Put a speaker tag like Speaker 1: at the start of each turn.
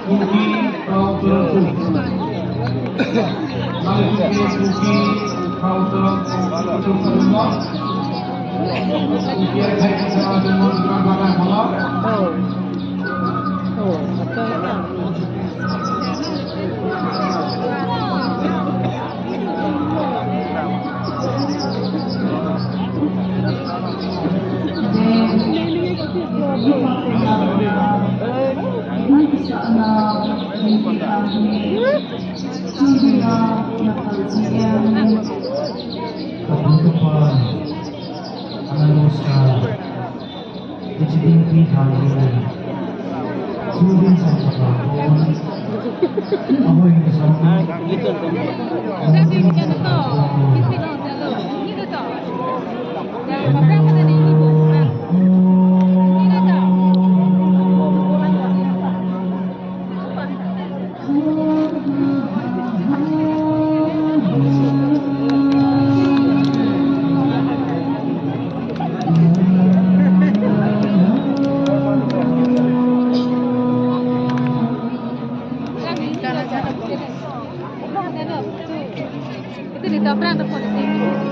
Speaker 1: Pugi Kautul Maliki Pugi Kautul Kutusulullah Pugi Akhai Salah Jumur Bagaimana Halal kehidupan manusia dijadikan pilihan sudah sampai tahun apa yang bersama
Speaker 2: itu ditabrak depan sini.